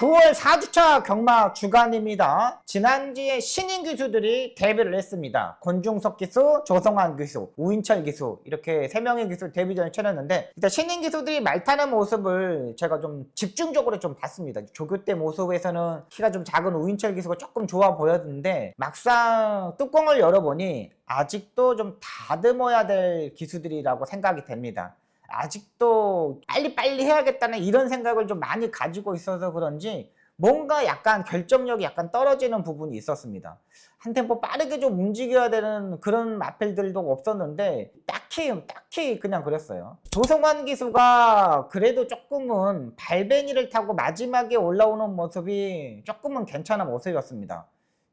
9월 4주차 경마 주간입니다. 지난주에 신인 기수들이 데뷔를 했습니다. 권중석 기수, 조성환 기수, 우인철 기수 이렇게 3명의 기수 데뷔전을 치렀는데 일단 신인 기수들이 말타는 모습을 제가 좀 집중적으로 좀 봤습니다. 조교 때 모습에서는 키가 좀 작은 우인철 기수가 조금 좋아 보였는데 막상 뚜껑을 열어보니 아직도 좀 다듬어야 될 기수들이라고 생각이 됩니다. 아직도 빨리빨리 해야겠다는 이런 생각을 좀 많이 가지고 있어서 그런지 뭔가 약간 결정력이 약간 떨어지는 부분이 있었습니다. 한 템포 빠르게 좀 움직여야 되는 그런 마필들도 없었는데 딱히 그냥 그랬어요. 조성환 기수가 그래도 조금은 발베니를 타고 마지막에 올라오는 모습이 조금은 괜찮은 모습이었습니다.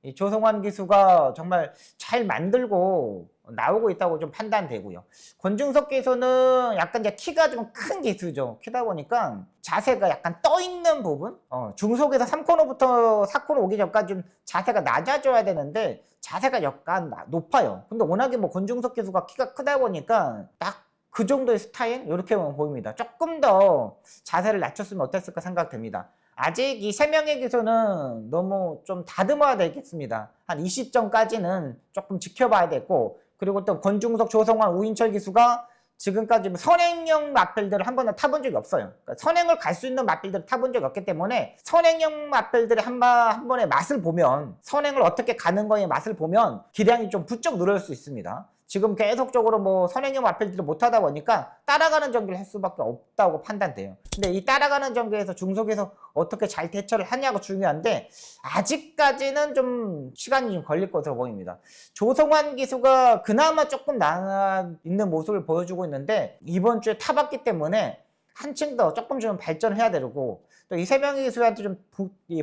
이 조성환 기수가 정말 잘 만들고 나오고 있다고 좀 판단되고요. 권중석 기수는 약간 이제 키가 좀 큰 기수죠. 키다 보니까 자세가 약간 떠 있는 부분? 중속에서 3코너부터 4코너 오기 전까지 좀 자세가 낮아져야 되는데 자세가 약간 높아요. 근데 워낙에 뭐 권중석 기수가 키가 크다 보니까 딱 그 정도의 스타일? 이렇게만 보입니다. 조금 더 자세를 낮췄으면 어땠을까 생각됩니다. 아직 이 3명의 기수는 너무 좀 다듬어야 되겠습니다. 한 20점까지는 조금 지켜봐야 되고, 그리고 또 권중석, 조성환, 우인철 기수가 지금까지 선행형 마필들을 한 번도 타본 적이 없어요. 그러니까 선행을 갈 수 있는 마필들을 타본 적이 없기 때문에 선행형 마필들의 한 번의 맛을 보면, 선행을 어떻게 가는 거의 맛을 보면 기량이 좀 부쩍 늘을 수 있습니다. 지금 계속적으로 뭐 선행형 마필들을 못하다 보니까 따라가는 전기를 할 수밖에 없다고 판단돼요. 근데 이 따라가는 전기에서 중속에서 어떻게 잘 대처를 하냐가 중요한데 아직까지는 좀 시간이 좀 걸릴 것으로 보입니다. 조성환 기수가 그나마 조금 나아 있는 모습을 보여주고 있는데 이번 주에 타봤기 때문에 한층 더 조금 좀 발전해야 되고, 또 이 3명의 기수한테 좀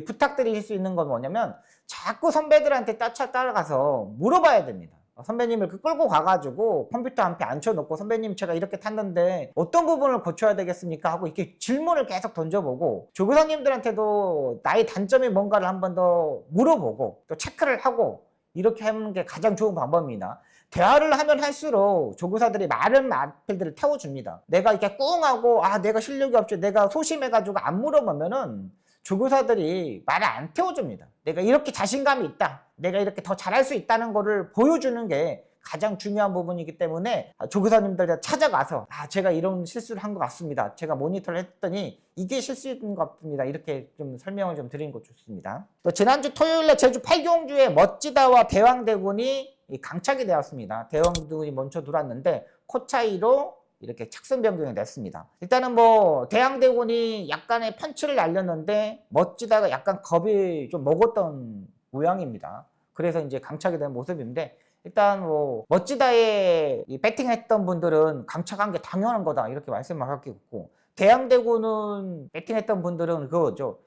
부탁드릴 수 있는 건 뭐냐면 자꾸 선배들한테 따라가서 물어봐야 됩니다. 선배님을 끌고 가가지고 컴퓨터 앞에 앉혀놓고 선배님 제가 이렇게 탔는데 어떤 부분을 고쳐야 되겠습니까? 하고 이렇게 질문을 계속 던져보고 조교사님들한테도 나의 단점이 뭔가를 한 번 더 물어보고 또 체크를 하고 이렇게 하는 게 가장 좋은 방법입니다. 대화를 하면 할수록 조교사들이 많은 마필들을 태워줍니다. 내가 이렇게 꿍하고 내가 실력이 없지 내가 소심해가지고 안 물어보면은 조교사들이 말을 안 태워줍니다. 내가 이렇게 자신감이 있다. 내가 이렇게 더 잘할 수 있다는 거를 보여주는 게 가장 중요한 부분이기 때문에 조교사님들 찾아가서 제가 이런 실수를 한 것 같습니다. 제가 모니터를 했더니 이게 실수인 것 같습니다. 이렇게 좀 설명을 좀 드리는 거 좋습니다. 또 지난주 토요일에 제주 8경주에 멋지다와 대왕대군이 강착이 되었습니다. 대왕대군이 먼저 들어왔는데 코 차이로 이렇게 착승 변경이 됐습니다. 일단은 뭐 대왕대군이 약간의 펀치를 날렸는데 멋지다가 약간 겁이 좀 먹었던 모양입니다. 그래서 이제 강착이 된 모습인데 일단 뭐 멋지다에 배팅했던 분들은 강착한 게 당연한 거다 이렇게 말씀을 하겠고, 대왕대군은 배팅했던 분들은 그거죠.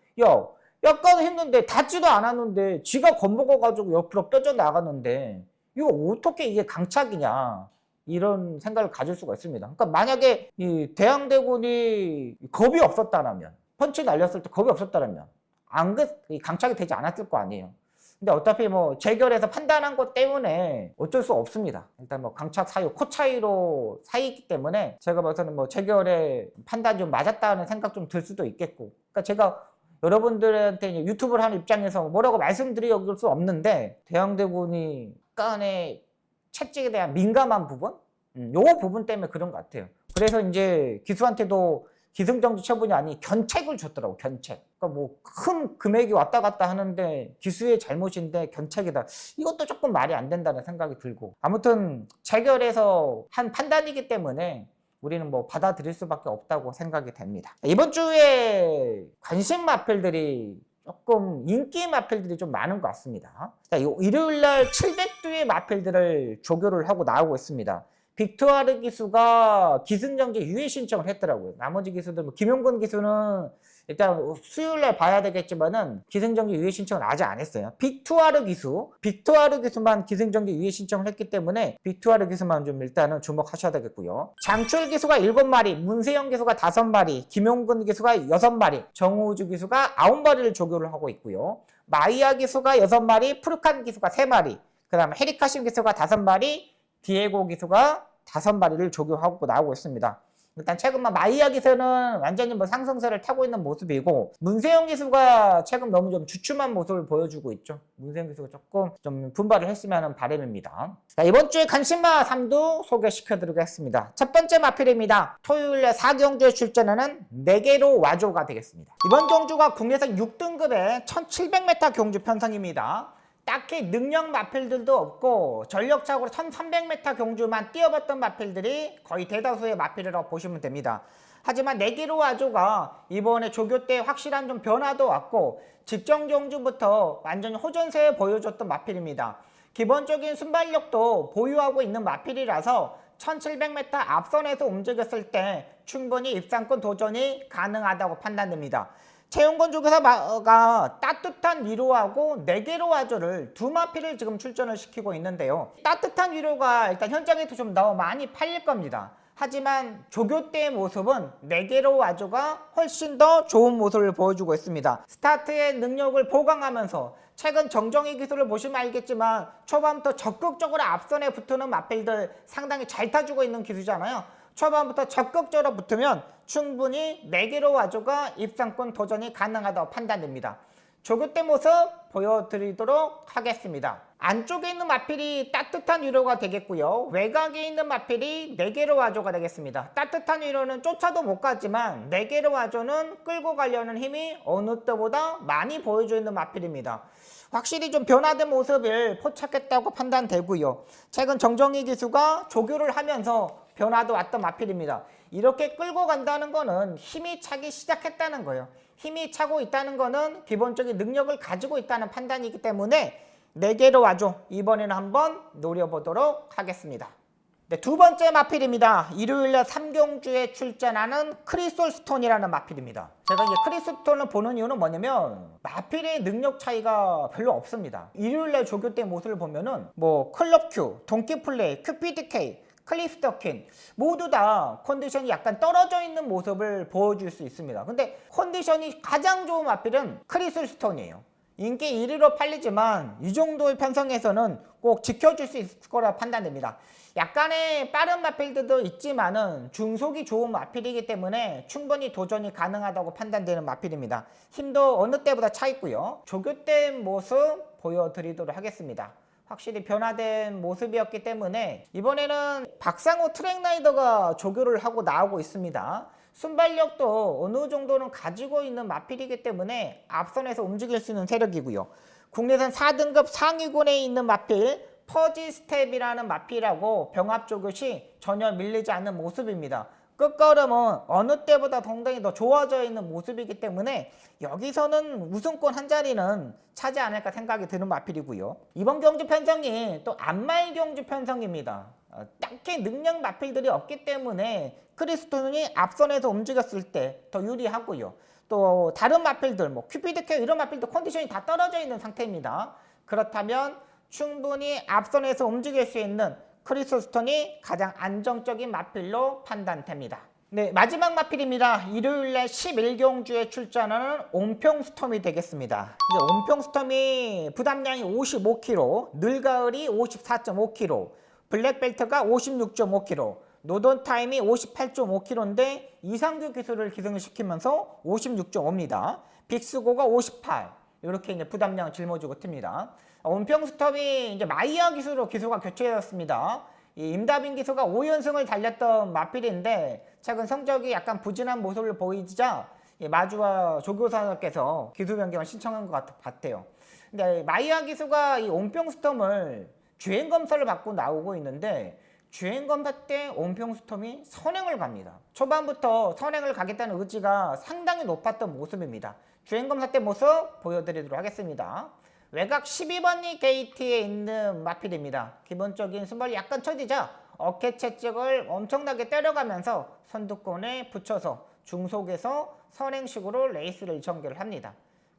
약간 했는데 닿지도 않았는데 지가 겁먹어가지고 옆으로 뼈져 나갔는데 이거 어떻게 이게 강착이냐 이런 생각을 가질 수가 있습니다. 그러니까 만약에 이 대왕대군이 겁이 없었다면, 펀치 날렸을 때 겁이 없었다면 강착이 되지 않았을 거 아니에요. 근데 어차피 뭐 재결에서 판단한 것 때문에 어쩔 수 없습니다. 일단 뭐 강착 사유, 코 차이로 사이기 때문에 제가 봐서는 뭐 재결의 판단이 좀 맞았다는 생각 좀 들 수도 있겠고, 그러니까 제가 여러분들한테 유튜브를 하는 입장에서 뭐라고 말씀드릴 수 없는데 대왕대군이 약간의 채찍에 대한 민감한 부분? 요 부분 때문에 그런 것 같아요. 그래서 이제 기수한테도 기승정지 처분이 아닌 견책을 줬더라고, 견책. 그러니까 뭐 큰 금액이 왔다 갔다 하는데 기수의 잘못인데 견책이다. 이것도 조금 말이 안 된다는 생각이 들고. 아무튼 재결에서 한 판단이기 때문에 우리는 뭐 받아들일 수밖에 없다고 생각이 됩니다. 이번 주에 관심 마필들이 조금 인기 마필들이 좀 많은 것 같습니다. 자, 일요일날 700두의 마필들을 조교를 하고 나오고 있습니다. 빅투아르 기수가 기승전결 유예 신청을 했더라고요. 나머지 기수들, 뭐 김용근 기수는 일단 수요일날 봐야 되겠지만은 기승전결 유예 신청을 아직 안 했어요. 빅투아르 기수만 기승전결 유예 신청을 했기 때문에 빅투아르 기수만 좀 일단은 주목하셔야 되겠고요. 장출 기수가 7마리, 문세영 기수가 5마리, 김용근 기수가 6마리, 정우주 기수가 9마리를 조교를 하고 있고요. 마이아 기수가 6마리, 푸르칸 기수가 3마리, 그 다음에 헤리카심 기수가 5마리, 디에고 기수가 5마리를 조교하고 나오고 있습니다. 일단 최근 마이야 기수는 완전히 상승세를 타고 있는 모습이고, 문세영 기수가 최근 너무 좀 주춤한 모습을 보여주고 있죠. 문세영 기수가 조금 좀 분발을 했으면 하는 바람입니다. 자, 이번 주에 관심마 3두 소개시켜드리겠습니다. 첫 번째 마필입니다. 토요일에 4경주에 출전하는 네게로 와조가 되겠습니다. 이번 경주가 국내에서 6등급의 1700m 경주 편성입니다. 딱히 능력 마필들도 없고 전력차고로 1300m 경주만 뛰어봤던 마필들이 거의 대다수의 마필이라고 보시면 됩니다. 하지만 네기로 와조가 이번에 조교 때 확실한 좀 변화도 왔고 직전 경주부터 완전히 호전세에 보여줬던 마필입니다. 기본적인 순발력도 보유하고 있는 마필이라서 1700m 앞선에서 움직였을 때 충분히 입상권 도전이 가능하다고 판단됩니다. 최용건 조교사가 따뜻한 위로하고 네게로 와조를 두 마필을 지금 출전을 시키고 있는데요. 따뜻한 위로가 일단 현장에서 좀 더 많이 팔릴 겁니다. 하지만 조교 때의 모습은 네게로 와조가 훨씬 더 좋은 모습을 보여주고 있습니다. 스타트의 능력을 보강하면서 최근 정정희 기술을 보시면 알겠지만 초반부터 적극적으로 앞선에 붙는 마필들 상당히 잘 타주고 있는 기술이잖아요. 초반부터 적극적으로 붙으면 충분히 네게로 와조가 입상권 도전이 가능하다고 판단됩니다. 조교 때 모습 보여드리도록 하겠습니다. 안쪽에 있는 마필이 따뜻한 위로가 되겠고요. 외곽에 있는 마필이 네게로 와조가 되겠습니다. 따뜻한 위로는 쫓아도 못 가지만 네게로 와조는 끌고 가려는 힘이 어느 때보다 많이 보여주고 있는 마필입니다. 확실히 좀 변화된 모습을 포착했다고 판단되고요. 최근 정정희 기수가 조교를 하면서 변화도 왔던 마필입니다. 이렇게 끌고 간다는 거는 힘이 차기 시작했다는 거예요. 힘이 차고 있다는 거는 기본적인 능력을 가지고 있다는 판단이기 때문에 네게로 와조 이번에는 한번 노려보도록 하겠습니다. 네, 두 번째 마필입니다. 일요일날 3경주에 출전하는 크리솔 스톤이라는 마필입니다. 제가 이제 크리솔 스톤을 보는 이유는 뭐냐면 마필의 능력 차이가 별로 없습니다. 일요일날 조교 때 모습을 보면은 클럽 Q, 동키 플레이, 큐피드 K, 클리스터킨 모두 다 컨디션이 약간 떨어져 있는 모습을 보여줄 수 있습니다. 근데 컨디션이 가장 좋은 마필은 크리솔 스톤이에요. 인기 1위로 팔리지만 이 정도의 편성에서는 꼭 지켜줄 수 있을 거라 판단됩니다. 약간의 빠른 마필들도 있지만은 중속이 좋은 마필이기 때문에 충분히 도전이 가능하다고 판단되는 마필입니다. 힘도 어느 때보다 차 있고요. 조교 때 모습 보여드리도록 하겠습니다. 확실히 변화된 모습이었기 때문에 이번에는 박상호 트랙라이더가 조교를 하고 나오고 있습니다. 순발력도 어느 정도는 가지고 있는 마필이기 때문에 앞선에서 움직일 수 있는 세력이고요. 국내선 4등급 상위군에 있는 마필 퍼지 스텝이라는 마필하고 병합 조교시 전혀 밀리지 않는 모습입니다. 끝걸음은 어느 때보다 상당히 더 좋아져 있는 모습이기 때문에 여기서는 우승권 한 자리는 차지 않을까 생각이 드는 마필이고요. 이번 경주 편성이 또 안말 경주 편성입니다. 딱히 능력 마필들이 없기 때문에 크리스톤이 앞선에서 움직였을 때 더 유리하고요. 또 다른 마필들 큐피드 K 이런 마필도 컨디션이 다 떨어져 있는 상태입니다. 그렇다면 충분히 앞선에서 움직일 수 있는 크리솔 스톤이 가장 안정적인 마필로 판단됩니다. 네, 마지막 마필입니다. 일요일날 11경주에 출전하는 온평스톰이 되겠습니다. 이제 온평스톰이 부담량이 55kg, 늘가을이 54.5kg, 블랙벨트가 56.5kg, 노던타임이 58.5kg인데 이상규 기술을 기승을 시키면서 56.5입니다. 빅스고가 58. 이렇게 이제 부담량을 짊어지고 틉니다. 온평스톱이 이제 마이야 기수로 기수가 교체되었습니다. 이 임다빈 기수가 5연승을 달렸던 마필인데 최근 성적이 약간 부진한 모습을 보이자 마주와 조교사께서 기수 변경을 신청한 것 같아요. 근데 마이야 기수가 이 온평스톰을 주행 검사를 받고 나오고 있는데 주행 검사 때 온평스톰이 선행을 갑니다. 초반부터 선행을 가겠다는 의지가 상당히 높았던 모습입니다. 주행 검사 때 모습 보여드리도록 하겠습니다. 외곽 12번이 게이트에 있는 마필입니다. 기본적인 순발이 약간 처지자 어깨 채찍을 엄청나게 때려가면서 선두권에 붙여서 중속에서 선행식으로 레이스를 전개를 합니다.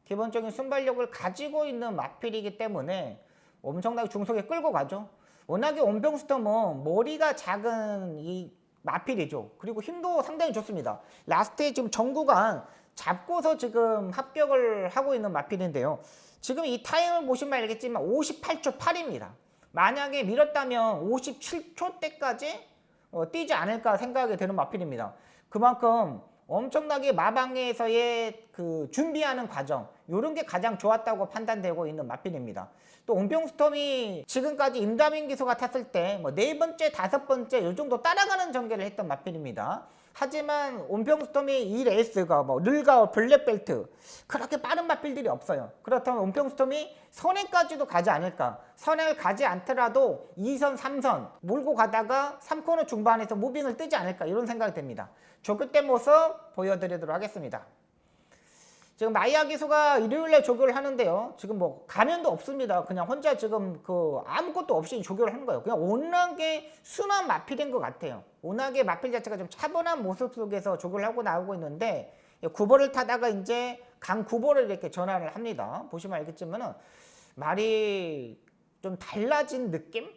기본적인 순발력을 가지고 있는 마필이기 때문에 엄청나게 중속에 끌고 가죠. 워낙에 온평스톰은 머리가 작은 이 마필이죠. 그리고 힘도 상당히 좋습니다. 라스트에 지금 전 구간 잡고서 지금 합격을 하고 있는 마필인데요. 지금 이 타임을 보시면 알겠지만 58초 8입니다. 만약에 밀었다면 57초 때까지 뛰지 않을까 생각이 드는 마필입니다. 그만큼 엄청나게 마방에서의 그 준비하는 과정 이런 게 가장 좋았다고 판단되고 있는 마필입니다. 또 온병스톰이 지금까지 임다민 기수가 탔을 때 뭐 4번째, 5번째 요 정도 따라가는 전개를 했던 마필입니다. 하지만 온병스톰이 이 레이스가 뭐 르가워 블랙벨트 그렇게 빠른 마필들이 없어요. 그렇다면 온병스톰이 선행까지도 가지 않을까. 선행을 가지 않더라도 2선, 3선 몰고 가다가 3코너 중반에서 무빙을 뜨지 않을까 이런 생각이 듭니다. 조교 때 모습 보여드리도록 하겠습니다. 지금 마이야 기수가 일요일에 조교를 하는데요. 지금 뭐 가면도 없습니다. 그냥 혼자 지금 그 아무것도 없이 조교를 하는 거예요. 그냥 워낙에 순한 마필인 것 같아요. 워낙에 마필 자체가 좀 차분한 모습 속에서 조교를 하고 나오고 있는데 구보를 타다가 이제 강 구보를 이렇게 전환을 합니다. 보시면 알겠지만은 말이 좀 달라진 느낌?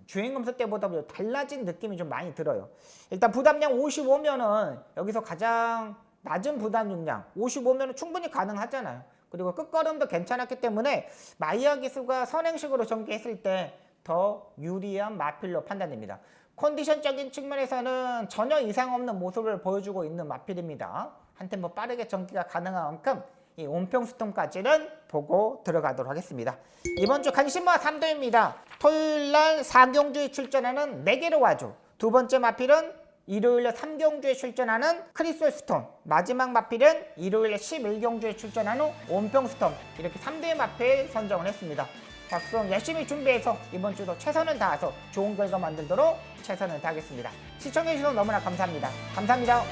주행검사 때보다 달라진 느낌이 좀 많이 들어요. 일단 부담량 55면은 여기서 가장 낮은 부담 용량 55면은 충분히 가능하잖아요. 그리고 끝걸음도 괜찮았기 때문에 마이야 기수가 선행식으로 전개했을 때 더 유리한 마필로 판단됩니다. 컨디션적인 측면에서는 전혀 이상 없는 모습을 보여주고 있는 마필입니다. 한 템포 빠르게 전개가 가능한 만큼 이 온평스톰까지는 보고 들어가도록 하겠습니다. 이번 주 간신모아 3도입니다. 토요일날 4경주에 출전하는 4개로 와줘. 두 번째 마필은 일요일에 3경주에 출전하는 크리스톨 스톰, 마지막 마필은 일요일에 11경주에 출전하는 온평스톰, 이렇게 3대의 마필 선정을 했습니다. 박수홍 열심히 준비해서 이번 주도 최선을 다해서 좋은 결과 만들도록 최선을 다하겠습니다. 시청해주셔서 너무나 감사합니다. 감사합니다.